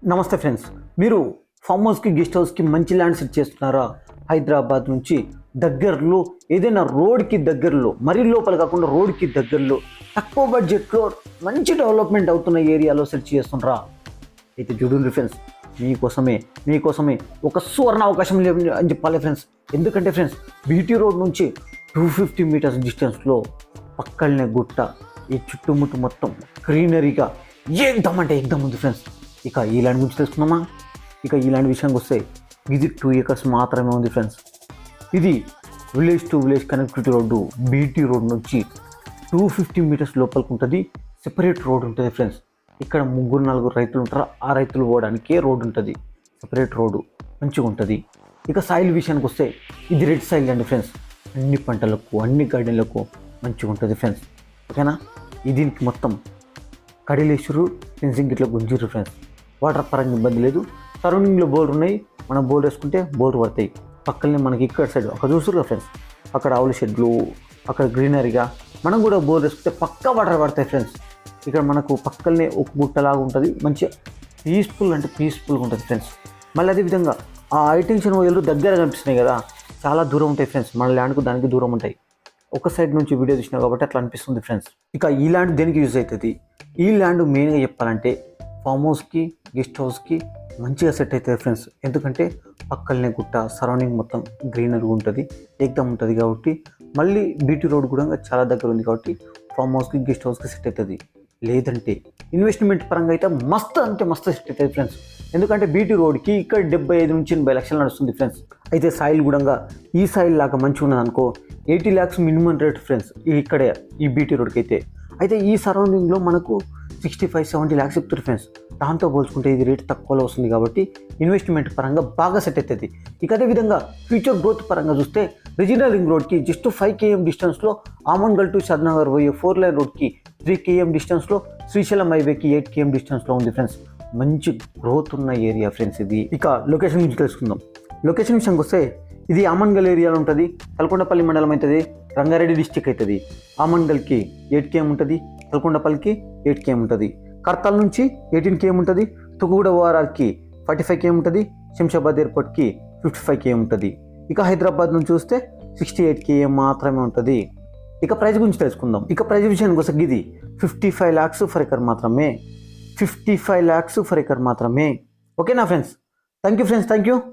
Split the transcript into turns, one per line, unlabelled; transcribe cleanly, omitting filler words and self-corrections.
నమస్తే ఫ్రెండ్స్, మీరు ఫామ్ హౌస్కి గెస్ట్ హౌస్కి మంచి ల్యాండ్ సెట్ చేస్తున్నారా? హైదరాబాద్ నుంచి దగ్గరలో ఏదైనా రోడ్కి దగ్గరలో, మరీ లోపల కాకుండా రోడ్కి దగ్గరలో తక్కువ బడ్జెట్లో మంచి డెవలప్మెంట్ అవుతున్న ఏరియాలో సెట్ చేస్తున్నారా? అయితే చూడండి ఫ్రెండ్స్, మీకోసమే ఒక సువర్ణ అవకాశం అని చెప్పాలి ఫ్రెండ్స్. ఎందుకంటే ఫ్రెండ్స్, బీటీ రోడ్ నుంచి 250 మీటర్స్ డిస్టెన్స్లో పక్కనే గుట్ట, ఈ చుట్టుముట్టు మొత్తం గ్రీనరీగా ఏకదమ్ అంటే ఏకదమ్ ఉంది ఫ్రెండ్స్. ఇక ఈ ల్యాండ్ గురించి తెలుసుకున్నామా? ఇక ఈ ల్యాండ్ విషయానికి వస్తే ఇది 2 acres మాత్రమే ఉంది ఫ్రెండ్స్. ఇది village to village connectivity road, BT road నుంచి 250 మీటర్స్ లోపలికి ఉంటుంది. సెపరేట్ రోడ్ ఉంటుంది ఫ్రెండ్స్. ఇక్కడ 3-4 రైతులు ఉంటారు. ఆ రైతులు పోవడానికే రోడ్ ఉంటుంది, సెపరేట్ రోడ్డు మంచిగా ఉంటుంది. ఇక సాయిల్ విషయానికి వస్తే ఇది రెడ్ సాయిల్ అండి ఫ్రెండ్స్. అన్ని పంటలకు, అన్ని గార్డెన్లకు మంచిగా ఉంటుంది ఫ్రెండ్స్. ఓకేనా? దీనికి మొత్తం కడిలేశ్వరు ఫెన్సింగ్ ఇట్లా గుంజీరు ఫ్రెండ్స్. వాటర్ పరంగా ఇబ్బంది లేదు. సరౌండింగ్లో బోర్ ఉన్నాయి, మనం బోర్ వేసుకుంటే బోర్ పడతాయి. పక్కనే మనకి ఇక్కడ సైడ్ అక్కడ చూస్తున్నారు ఫ్రెండ్స్, అక్కడ ఆవుల షెడ్లు, అక్కడ గ్రీనరీగా మనం కూడా బోర్ వేసుకుంటే పక్కా వాటర్ పడతాయి ఫ్రెండ్స్. ఇక్కడ మనకు పక్కనే ఒక గుట్టలాగా ఉంటుంది, మంచిగా పీస్ఫుల్గా ఉంటుంది ఫ్రెండ్స్. మళ్ళీ అదేవిధంగా ఆ హైటెన్షన్ వైర్లు దగ్గర కనిపిస్తున్నాయి కదా, చాలా దూరం ఉంటాయి ఫ్రెండ్స్. మన ల్యాండ్కు దానికి దూరం ఉంటాయి. ఒక సైడ్ నుంచి వీడియో తీసినా కాబట్టి అట్లా అనిపిస్తుంది ఫ్రెండ్స్. ఇక ఈ ల్యాండ్ దేనికి యూజ్ అవుతుంది? ఈ ల్యాండ్ మెయిన్గా చెప్పాలంటే ఫామ్ హౌస్కి, గెస్ట్ హౌస్కి మంచిగా సెట్ అవుతుంది ఫ్రెండ్స్. ఎందుకంటే పక్కనే గుట్ట, సరౌండింగ్ మొత్తం గ్రీనరీ ఉంటుంది, ఏకదమ్ ఉంటుంది కాబట్టి. మళ్ళీ బీటీ రోడ్ కూడా చాలా దగ్గర ఉంది కాబట్టి ఫామ్ హౌస్కి, గెస్ట్ హౌస్కి సెట్ అవుతుంది. లేదంటే ఇన్వెస్ట్మెంట్ పరంగా అయితే మస్తు సెట్ అవుతుంది ఫ్రెండ్స్. ఎందుకంటే బీటీ రోడ్కి ఇక్కడ 75 నుంచి 80 లక్షలు నడుస్తుంది ఫ్రెండ్స్. అయితే సాయిల్ కూడా ఈ సాయిల్ లాగా మంచిగా ఉన్నది అనుకో, 80 lakhs మినిమం రేట్ ఫ్రెండ్స్ ఇక్కడే ఈ బీటీ రోడ్కి అయితే ఈ సరౌండింగ్లో మనకు 65-70 lakhs చెప్తారు ఫ్రెండ్స్. దాంతో పోల్చుకుంటే ఇది రేట్ తక్కువలో వస్తుంది కాబట్టి ఇన్వెస్ట్మెంట్ పరంగా బాగా సెట్ అవుతుంది. ఇక అదేవిధంగా ఫ్యూచర్ గ్రోత్ పరంగా చూస్తే రీజనల్ రింగ్ రోడ్కి జస్ట్ 5 km డిస్టెన్స్లో, ఆమన్గల్ టు షాద్నగర్ పోయే 4 lane రోడ్కి 3 km డిస్టెన్స్లో, శ్రీశైలం హైవేకి 8 km డిస్టెన్స్లో ఉంది ఫ్రెండ్స్. మంచి గ్రోత్ ఉన్న ఏరియా ఫ్రెండ్స్ ఇది. ఇక లొకేషన్ గురించి తెలుసుకుందాం. లొకేషన్ విషయానికి వస్తే ఇది ఆమన్గల్ ఏరియాలో ఉంటుంది, తలకొండపల్లి మండలం అవుతుంది, రంగారెడ్డి డిస్టిక్ అవుతుంది. ఆమన్గల్కి 8 km ఉంటుంది, తలకొండపల్లికి 8 km ఉంటుంది, కర్తాల్ నుంచి 18 km ఉంటుంది, తుకుగూడ ఓఆర్ఆర్కి 45 km ఉంటుంది, శంషాబాద్ ఎయిర్పోర్ట్కి 55 km ఉంటుంది. ఇక హైదరాబాద్ నుంచి చూస్తే 68 km మాత్రమే ఉంటుంది. ఇక ప్రైస్ గురించి తెలుసుకుందాం. ఇక ప్రైస్ విషయానికి వస్తే ఇది 55 lakhs ఫర్ ఎకర్ మాత్రమే. 55 lakhs ఫర్ ఎకర్ మాత్రమే. ఓకేనా friends? Thank you friends, thank you.